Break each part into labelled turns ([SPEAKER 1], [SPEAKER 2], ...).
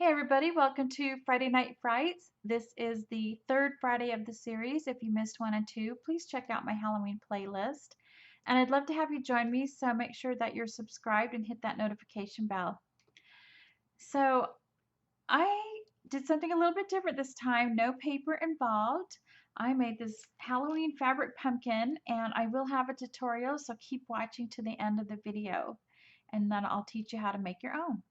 [SPEAKER 1] Hey everybody, welcome to Friday Night Frights. This is the third Friday of the series. If you missed one and two, please check out my Halloween playlist. And I'd love to have you join me, so make sure that you're subscribed and hit that notification bell. So I did something a little bit different this time, no paper involved. I made this Halloween fabric pumpkin and I will have a tutorial, so keep watching to the end of the video and then I'll teach you how to make your own.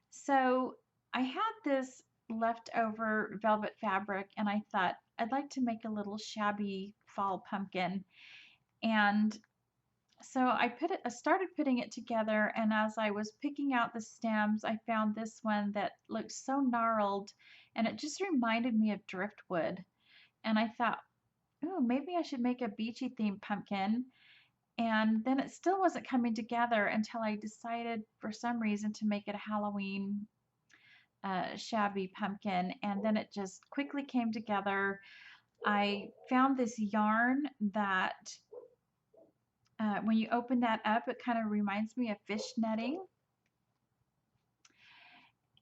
[SPEAKER 1] So I had this leftover velvet fabric and I thought I'd like to make a little shabby fall pumpkin. And so I started putting it together, and as I was picking out the stems, I found this one that looked so gnarled and it just reminded me of driftwood. And I thought, oh, maybe I should make a beachy themed pumpkin. And then it still wasn't coming together until I decided for some reason to make it a Halloween shabby pumpkin, and then it just quickly came together. I found this yarn that when you open that up, it kind of reminds me of fish netting.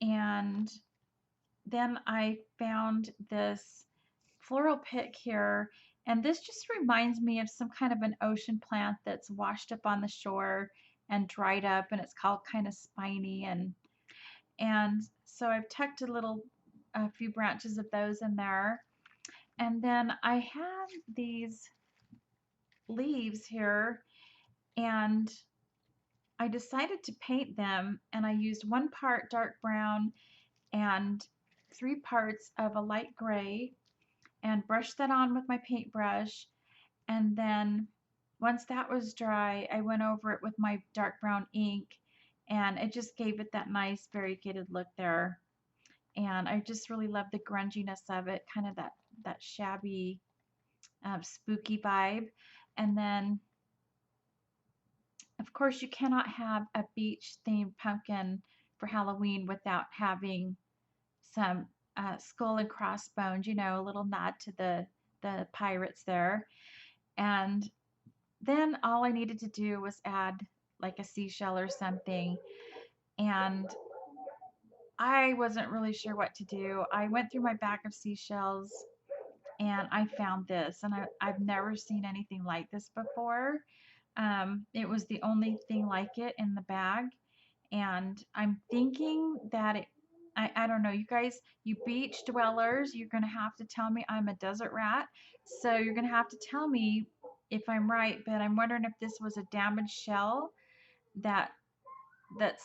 [SPEAKER 1] And then I found this floral pick here, and this just reminds me of some kind of an ocean plant that's washed up on the shore and dried up, and it's called kind of spiny. And so I've tucked a few branches of those in there. And then I have these leaves here, and I decided to paint them, and I used 1 part dark brown and 3 parts of a light gray and brushed that on with my paintbrush. And then once that was dry, I went over it with my dark brown ink, and it just gave it that nice variegated look there. And I just really love the grunginess of it, kind of that shabby spooky vibe. And then, of course, you cannot have a beach themed pumpkin for Halloween without having some skull and crossbones, a little nod to the pirates there. And then all I needed to do was add like a seashell or something. And I wasn't really sure what to do. I went through my bag of seashells and I found this, and I've never seen anything like this before. It was the only thing like it in the bag, and I'm thinking that I don't know, you guys, you beach dwellers, you're gonna have to tell me. I'm a desert rat, so you're gonna have to tell me if I'm right, but I'm wondering if this was a damaged shell that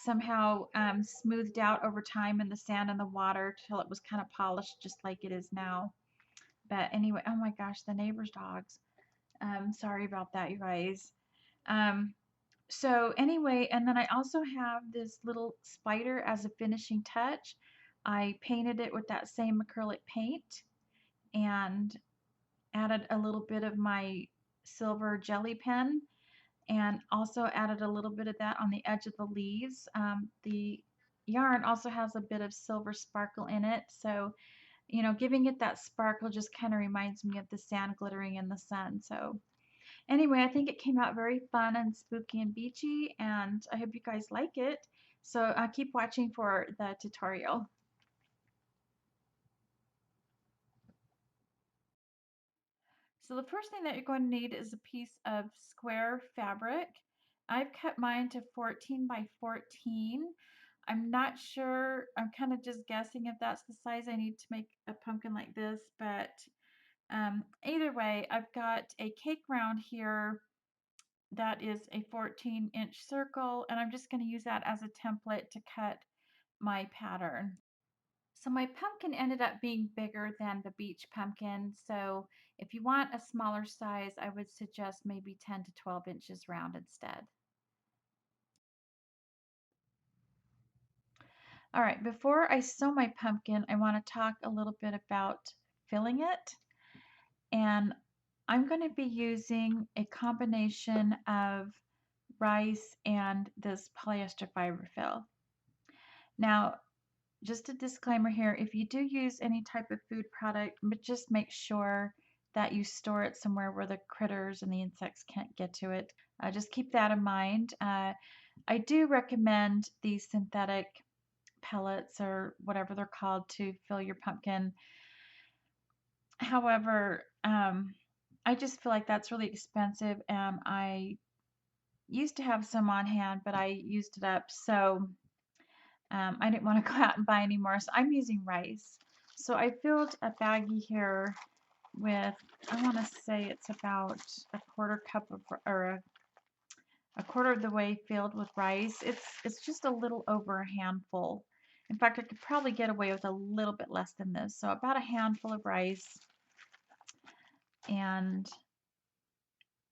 [SPEAKER 1] somehow smoothed out over time in the sand and the water till it was kind of polished just like it is now. But anyway, oh my gosh, the neighbor's dogs. Sorry about that, you guys. Um, so anyway, and then I also have this little spider as a finishing touch. I painted it with that same acrylic paint and added a little bit of my silver jelly pen, and also added a little bit of that on the edge of the leaves. The yarn also has a bit of silver sparkle in it, so giving it that sparkle just kind of reminds me of the sand glittering in the sun. So anyway, I think it came out very fun and spooky and beachy, and I hope you guys like it. So keep watching for the tutorial. So the first thing that you're going to need is a piece of square fabric. I've cut mine to 14 by 14. I'm not sure, I'm kind of just guessing if that's the size I need to make a pumpkin like this, but either way, I've got a cake round here that is a 14-inch circle, and I'm just going to use that as a template to cut my pattern. So my pumpkin ended up being bigger than the beach pumpkin, so if you want a smaller size, I would suggest maybe 10 to 12 inches round instead. All right, before I sew my pumpkin, I want to talk a little bit about filling it. And I'm going to be using a combination of rice and this polyester fiber fill. Now, just a disclaimer here, if you do use any type of food product, but just make sure that you store it somewhere where the critters and the insects can't get to it. Just keep that in mind. I do recommend the synthetic pellets or whatever they're called to fill your pumpkin. However, I just feel like that's really expensive, and I used to have some on hand, but I used it up, so I didn't want to go out and buy any more. So I'm using rice. So I filled a baggie here with, I want to say it's about a quarter cup of, or a quarter of the way filled with rice. It's just a little over a handful. In fact, I could probably get away with a little bit less than this. So about a handful of rice. And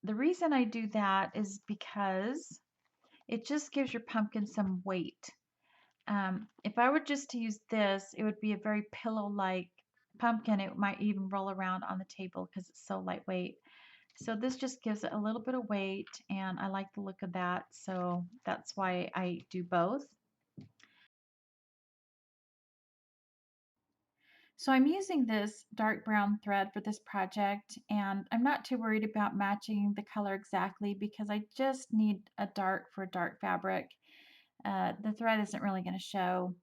[SPEAKER 1] the reason I do that is because it just gives your pumpkin some weight. If I were just to use this, it would be a very pillow-like pumpkin. It might even roll around on the table because it's so lightweight. So this just gives it a little bit of weight, and I like the look of that, so that's why I do both. So I'm using this dark brown thread for this project, and I'm not too worried about matching the color exactly because I just need a dark for a dark fabric. The thread isn't really going to show.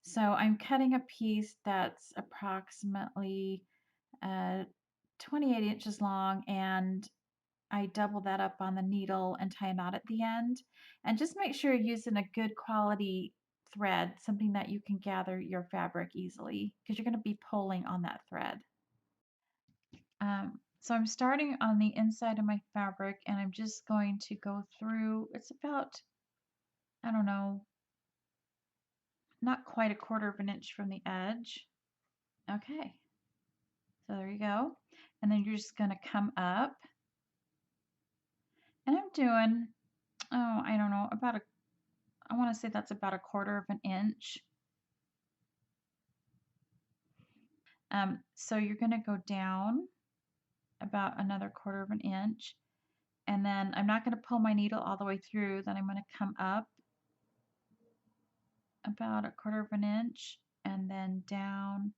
[SPEAKER 1] So I'm cutting a piece that's approximately 28 inches long, and I double that up on the needle and tie a knot at the end. And just make sure you're using a good quality thread, something that you can gather your fabric easily because you're going to be pulling on that thread. So I'm starting on the inside of my fabric, and I'm just going to go through, it's about, I don't know, not quite a quarter of an inch from the edge. Okay, so there you go. And then you're just going to come up, and I'm doing, oh, I don't know, about a, I want to say that's about a quarter of an inch. So you're going to go down about another quarter of an inch, and then I'm not going to pull my needle all the way through. Then I'm going to come up about a quarter of an inch, and then down,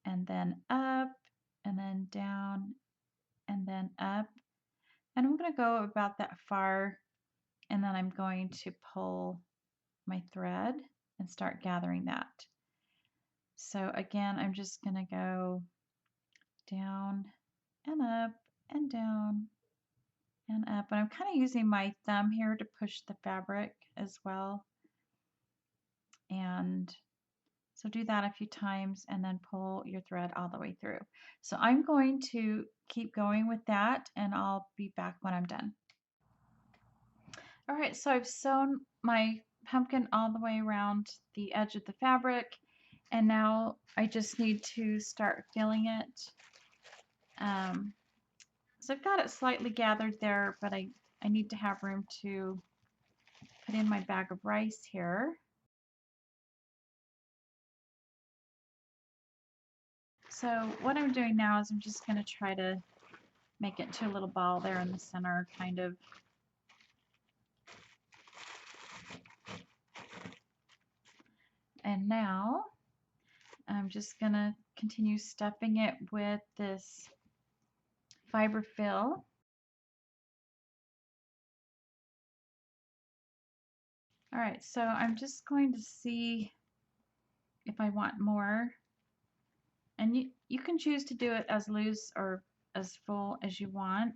[SPEAKER 1] and then up, and then down, and then up. And I'm going to go about that far, and then I'm going to pull my thread and start gathering that. So again, I'm just going to go down and up and down and up. And I'm kind of using my thumb here to push the fabric as well. And so do that a few times and then pull your thread all the way through. So I'm going to keep going with that, and I'll be back when I'm done. All right, so I've sewn my pumpkin all the way around the edge of the fabric, and now I just need to start filling it. So I've got it slightly gathered there, but I need to have room to put in my bag of rice here. So what I'm doing now is I'm just going to try to make it into a little ball there in the center, kind of. And now I'm just going to continue stuffing it with this fiber fill. All right, so I'm just going to see if I want more. And you can choose to do it as loose or as full as you want.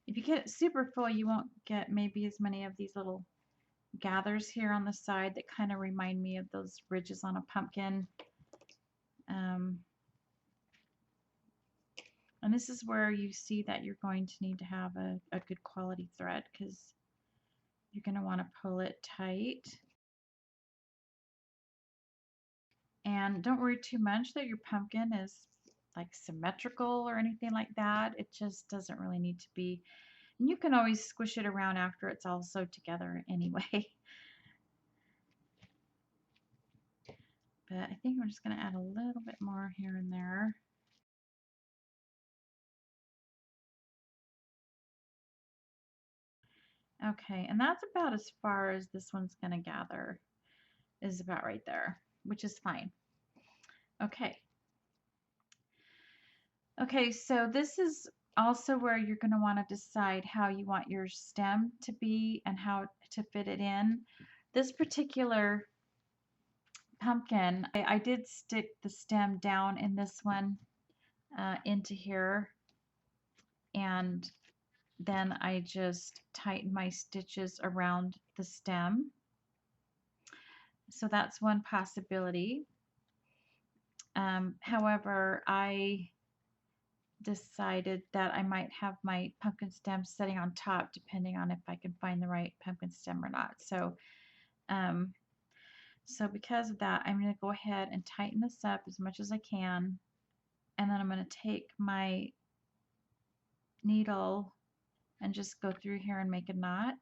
[SPEAKER 1] If you get it super full, you won't get maybe as many of these little gathers here on the side that kind of remind me of those ridges on a pumpkin. And this is where you see that you're going to need to have a good quality thread because you're going to want to pull it tight. And don't worry too much that your pumpkin is like symmetrical or anything like that. It just doesn't really need to be. And you can always squish it around after it's all sewed together anyway. But I think we're just going to add a little bit more here and there. Okay, and that's about as far as this one's going to gather, is about right there, which is fine. Okay. Okay, so this is also where you're going to want to decide how you want your stem to be and how to fit it in. This particular pumpkin, I did stick the stem down in this one into here, and then I just tighten my stitches around the stem. So that's one possibility. However, I decided that I might have my pumpkin stem sitting on top depending on if I can find the right pumpkin stem or not. Um, so because of that, I'm going to go ahead and tighten this up as much as I can. And then I'm going to take my needle and just go through here and make a knot.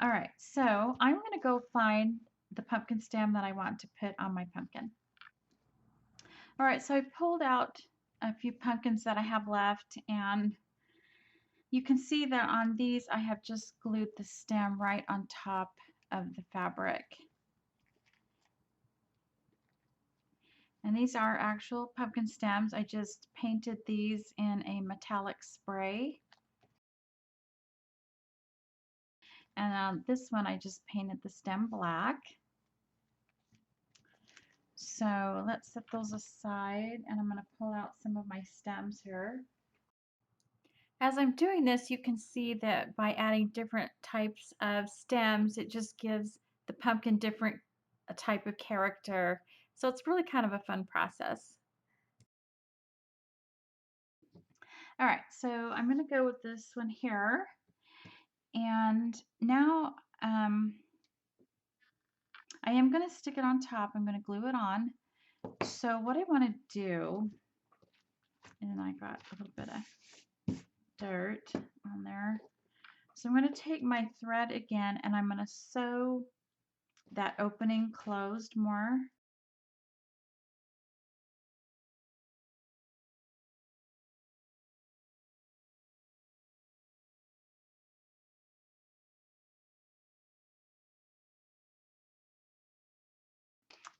[SPEAKER 1] All right, so I'm going to go find the pumpkin stem that I want to put on my pumpkin. All right, so I pulled out a few pumpkins that I have left, and you can see that on these I have just glued the stem right on top of the fabric. And these are actual pumpkin stems. I just painted these in a metallic spray. And on this one I just painted the stem black. So let's set those aside, and I'm going to pull out some of my stems here. As I'm doing this, you can see that by adding different types of stems, it just gives the pumpkin different a type of character. So it's really kind of a fun process. All right, so I'm going to go with this one here. And now I am going to stick it on top. I'm going to glue it on. So what I want to do, and I got a little bit of dirt on there. So I'm going to take my thread again, and I'm going to sew that opening closed more.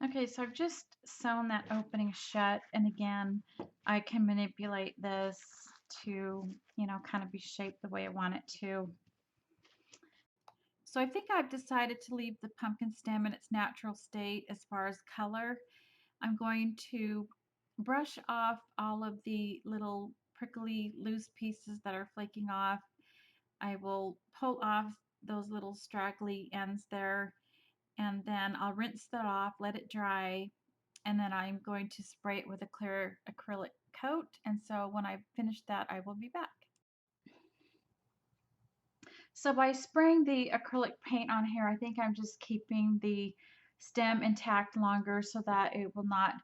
[SPEAKER 1] Okay, so I've just sewn that opening shut, and again, I can manipulate this to, kind of be shaped the way I want it to. So I think I've decided to leave the pumpkin stem in its natural state as far as color. I'm going to brush off all of the little prickly loose pieces that are flaking off. I will pull off those little straggly ends there, and then I'll rinse that off, let it dry, and then I'm going to spray it with a clear acrylic coat. And so when I finish that, I will be back. So by spraying the acrylic paint on here, I think I'm just keeping the stem intact longer so that it will not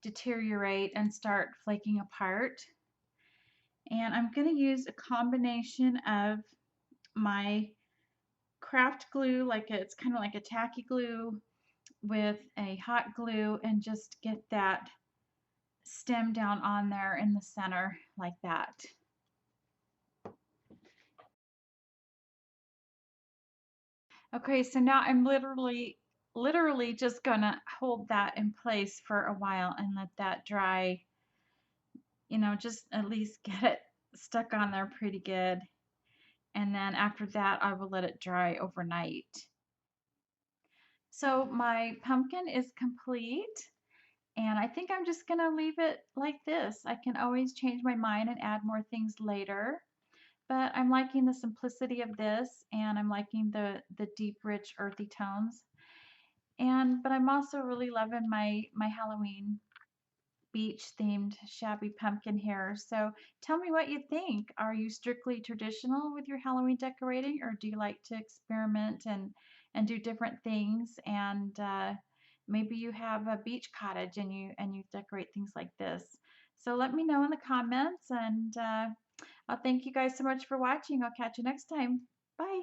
[SPEAKER 1] deteriorate and start flaking apart. And I'm going to use a combination of my craft glue, it's kind of like a tacky glue, with a hot glue, and just get that stem down on there in the center like that. Okay, so now I'm literally just gonna hold that in place for a while and let that dry, just at least get it stuck on there pretty good. And then after that, I will let it dry overnight. So my pumpkin is complete, and I think I'm just gonna leave it like this. I can always change my mind and add more things later. But I'm liking the simplicity of this, and I'm liking the deep, rich, earthy tones. But I'm also really loving my Halloween beach themed shabby pumpkin here. So tell me what you think. Are you strictly traditional with your Halloween decorating, or do you like to experiment and do different things? And maybe you have a beach cottage and you decorate things like this. So let me know in the comments, and I'll thank you guys so much for watching. I'll catch you next time. Bye.